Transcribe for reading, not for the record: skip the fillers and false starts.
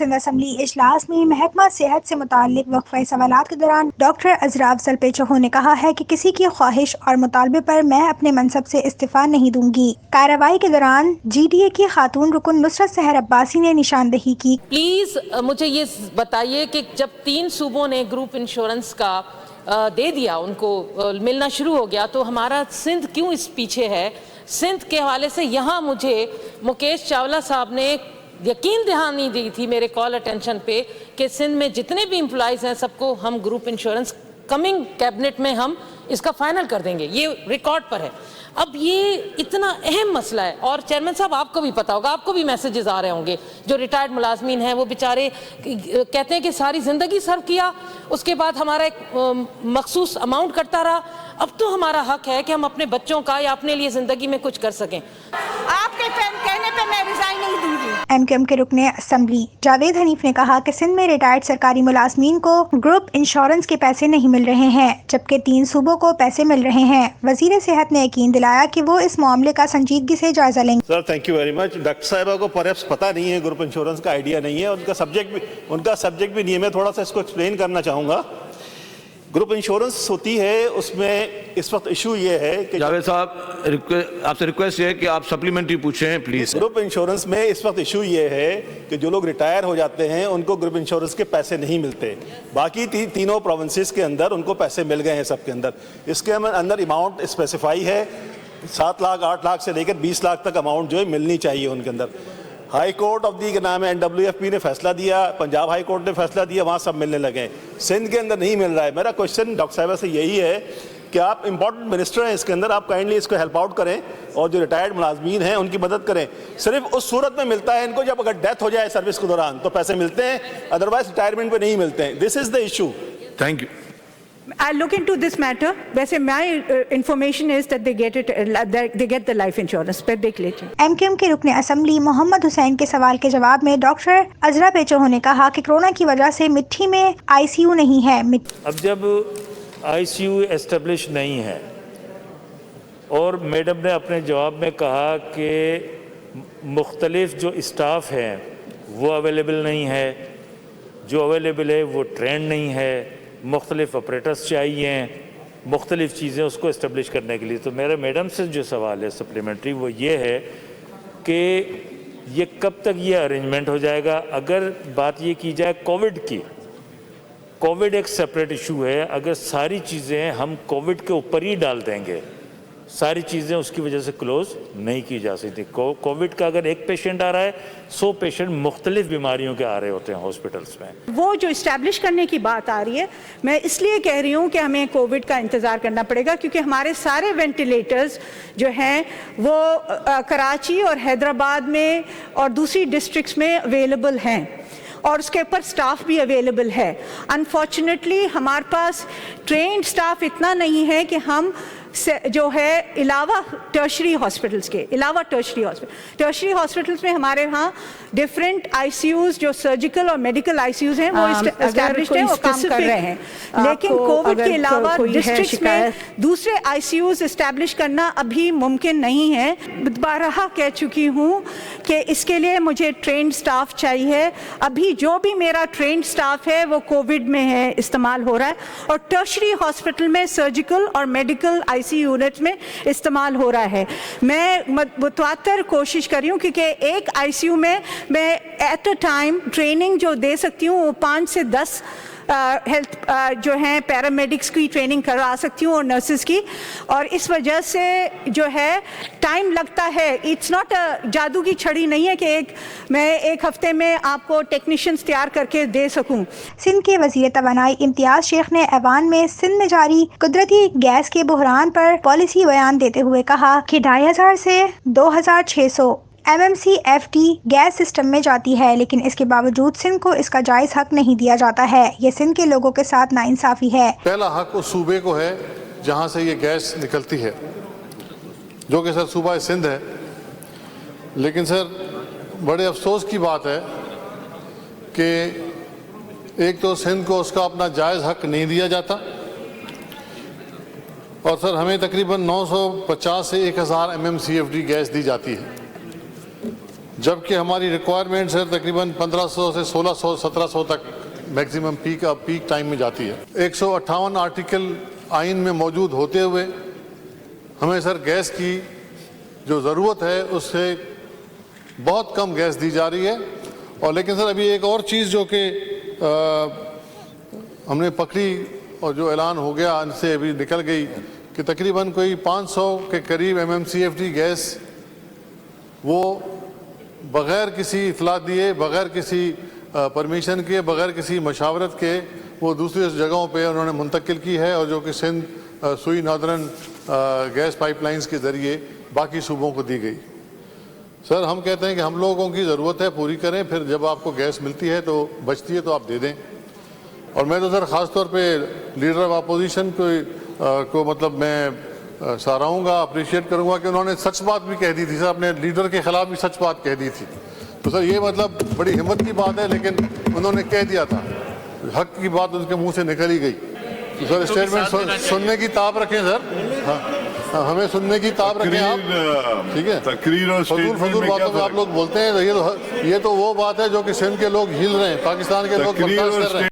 Sindh assembly इजलास में महकमा सेहत से मुताल्लिक वक्फे सवालात के दौरान डॉक्टर अजरा अफजल पेचोहो ने कहा है कि किसी की ख्वाहिश और मुतालबे पर मैं अपने मनसब से इस्तीफा नहीं दूंगी। कार्रवाई के दौरान GDA की खातून रुकन नुसरत सहर अब्बासी ने निशानदेही की। प्लीज मुझे ये बताइए कि जब 3 सूबों ने ग्रुप इंश्योरेंस का दे दिया, उनको मिलना शुरू हो गया, तो हमारा सिंध क्यों इस पीछे है? सिंध के हवाले से यहाँ मुझे मुकेश चावला साहब ने यकीन दहानी दी थी मेरे कॉल अटेंशन पे कि सिंध में जितने भी एम्प्लॉयज़ हैं सबको हम ग्रुप इंश्योरेंस कमिंग कैबिनेट में हम इसका फाइनल कर देंगे, ये रिकॉर्ड पर है। अब ये इतना अहम मसला है और चेयरमैन साहब आपको भी पता होगा, आपको भी मैसेजेस आ रहे होंगे, जो रिटायर्ड मुलाजमीन हैं वो बेचारे कहते हैं कि सारी ज़िंदगी सर्व किया, उसके बाद हमारा एक मखसूस अमाउंट कटता रहा। अब तो हमारा हक है कि हम अपने बच्चों का या अपने लिए ज़िंदगी में कुछ कर सकें। आपके कहने पे मैं रिजाइन नहीं दूंगी। MQM के रुकने असम्बली जावेद हनीफ ने कहा कि सिंध में रिटायर्ड सरकारी मुलाजमीन को ग्रुप इंश्योरेंस के पैसे नहीं मिल रहे हैं, जबकि 3 सूबों को पैसे मिल रहे हैं। वजीर सेहत ने यकीन दिलाया कि वो इस मामले का संजीदगी से जायजा लेंगे। Sir thank you very much. Doctor साहिबा को परहैप्स पता नहीं है, ग्रुप इंश्योरेंस का आइडिया नहीं है, उनका सब्जेक्ट भी नहीं है। मैं थोड़ा सा इसको एक्सप्लेन करना चाहूँगा। ग्रुप इंश्योरेंस होती है, उसमें इस वक्त इशू ये है कि जावेद साहब आपसे रिक्वेस्ट है कि आप सप्लीमेंट्री पूछें प्लीज। ग्रुप इंश्योरेंस में इस वक्त इशू ये है कि जो लोग रिटायर हो जाते हैं उनको ग्रुप इंश्योरेंस के पैसे नहीं मिलते। बाकी तीनों प्रोविंसेस के अंदर उनको पैसे मिल गए हैं सबके अंदर। इसके अंदर अमाउंट स्पेसिफाई है, 7 लाख 8 लाख से लेकर 20 लाख तक अमाउंट जो है मिलनी चाहिए उनके अंदर। हाई कोर्ट ऑफ दी के नाम है NWFP ने फैसला दिया, पंजाब हाई कोर्ट ने फैसला दिया, वहाँ सब मिलने लगे। सिंध के अंदर नहीं मिल रहा है। मेरा क्वेश्चन डॉक्टर साहिबा से यही है कि आप इंपॉर्टेंट मिनिस्टर हैं इसके अंदर, आप काइंडली इसको हेल्प आउट करें और जो रिटायर्ड मुलाजमीन हैं उनकी मदद करें। सिर्फ उस सूरत में मिलता है इनको जब अगर डेथ हो जाए सर्विस के दौरान तो पैसे मिलते हैं, अदरवाइज रिटायरमेंट पे नहीं मिलते हैं। This is the issue. Thank you. I'll look into this matter. वैसे my information is that they get the life insurance, पर देख लीजिए। MQM के रुकने असम्बली मोहम्मद हुसैन के सवाल के जवाब में डॉक्टर अजरा पेचोहो ने कहा कि कोरोना की वजह से मिट्टी में ICU नहीं है। अब जब ICU एस्टेब्लिश नहीं है और मैडम ने अपने जवाब में कहा कि मुख्तलिफ जो स्टाफ हैं वो अवेलेबल नहीं है, जो अवेलेबल है वो ट्रेंड नहीं है, मुख्तलिफ ऑपरेटर्स चाहिए, मुख्तलिफ चीज़ें उसको इस्टेब्लिश करने के लिए। तो मेरा मैडम से जो सवाल है सप्लीमेंट्री वो ये है कि ये कब तक ये अरेंजमेंट हो जाएगा। अगर बात ये की जाए कोविड की, कोविड एक सेपरेट इशू है। अगर सारी चीज़ें हम कोविड के ऊपर ही डाल देंगे, सारी चीज़ें उसकी वजह से क्लोज नहीं की जा सकती। कोविड का अगर एक पेशेंट आ रहा है, 100 पेशेंट मुख्तलिफ बीमारियों के आ रहे होते हैं हॉस्पिटल्स में। वो जो इस्टेब्लिश करने की बात आ रही है, मैं इसलिए कह रही हूँ कि हमें कोविड का इंतज़ार करना पड़ेगा, क्योंकि हमारे सारे वेंटिलेटर्स जो हैं वो कराची और हैदराबाद में और दूसरी डिस्ट्रिक्ट्स में अवेलेबल हैं और उसके ऊपर स्टाफ भी अवेलेबल है। अनफॉर्चुनेटली हमारे पास ट्रेंड स्टाफ इतना नहीं है कि हम जो है अलावा टर्शरी हॉस्पिटल्स के अलावा टर्शरी हॉस्पिटल्स में हमारे यहाँ डिफरेंट ICUs जो सर्जिकल और मेडिकल ICUs हैं वो एस्टैब्लिश्ड हैं और काम कर रहे हैं। लेकिन कोविड के अलावा डिस्ट्रिक्ट्स में दूसरे ICUs एस्टैब्लिश करना अभी मुमकिन नहीं है। बारहा कह चुकी हूँ कि इसके लिए मुझे ट्रेंड स्टाफ चाहिए। अभी जो भी मेरा ट्रेंड स्टाफ है वो कोविड में है, इस्तेमाल हो रहा है, और टर्शरी हॉस्पिटल में सर्जिकल और मेडिकल ICU यूनिट में इस्तेमाल हो रहा है। मैं मुतवातर कोशिश कर रही हूँ क्योंकि एक ICU में मैं एट अ टाइम ट्रेनिंग जो दे सकती हूँ वो 5 से 10 हेल्थ जो हैं पैरामेडिक्स की ट्रेनिंग करवा सकती हूँ और नर्सेज की, और इस वजह से जो है टाइम लगता है। इट्स नॉट अ जादू की छड़ी नहीं है कि मैं एक हफ्ते में आपको टेक्नीशियंस तैयार करके दे सकूँ। सिंध के वजीर तवानाई इम्तियाज शेख ने ऐवान में सिंध में जारी कुदरती गैस के बहरान पर पॉलिसी बयान देते हुए कहा कि 2500 से 2600 MMCFD गैस सिस्टम में जाती है, लेकिन इसके बावजूद सिंध को इसका जायज़ हक नहीं दिया जाता है। ये सिंध के लोगों के साथ नाइंसाफ़ी है। पहला हक उस सूबे को है जहाँ से ये गैस निकलती है, जो कि सर सूबा सिंध है। लेकिन सर बड़े अफसोस की बात है कि एक तो सिंध को उसका अपना जायज़ हक नहीं दिया जाता, और सर हमें तकरीबन 950 से 1000 MMCFD गैस दी जाती है। जबकि हमारी रिक्वायरमेंट्स है तकरीबन 1500 से 1600 1700 तक मैक्सिमम पीक टाइम में जाती है। 158 आर्टिकल आइन में मौजूद होते हुए हमें सर गैस की जो ज़रूरत है उससे बहुत कम गैस दी जा रही है। और लेकिन सर अभी एक और चीज़ जो कि हमने पकड़ी और जो ऐलान हो गया इनसे अभी निकल गई कि तकरीबन कोई 500 के करीब MMCFD गैस वो बग़ैर किसी इतला दिए, बग़ैर किसी परमिशन के, बग़ैर किसी मशावरत के वो दूसरी जगहों पे उन्होंने मुंतकिल की है और जो कि सिंध सुई नॉर्दर्न गैस पाइपलाइंस के ज़रिए बाकी सूबों को दी गई। सर हम कहते हैं कि हम लोगों की ज़रूरत है पूरी करें, फिर जब आपको गैस मिलती है तो बचती है तो आप दे दें। और मैं तो सर ख़ास तौर पे लीडर ऑफ अपोजिशन को मतलब मैं सराहूँगा, अप्रिशिएट करूँगा कि उन्होंने सच बात भी कह दी थी सर, अपने लीडर के ख़िलाफ़ भी सच बात कह दी थी। तो सर ये मतलब बड़ी हिम्मत की बात है, लेकिन उन्होंने कह दिया था, हक की बात उनके मुंह से निकल ही गई। तो सर स्टेटमेंट सुनने की ताब रखें सर। हाँ, हमें सुनने की ताब रखें आप, ठीक है। फजूल बातों में आप लोग बोलते हैं, ये तो वो बात है जो कि सिंध के लोग हिल रहे हैं, पाकिस्तान के लोग बर्दाश्त कर रहे हैं।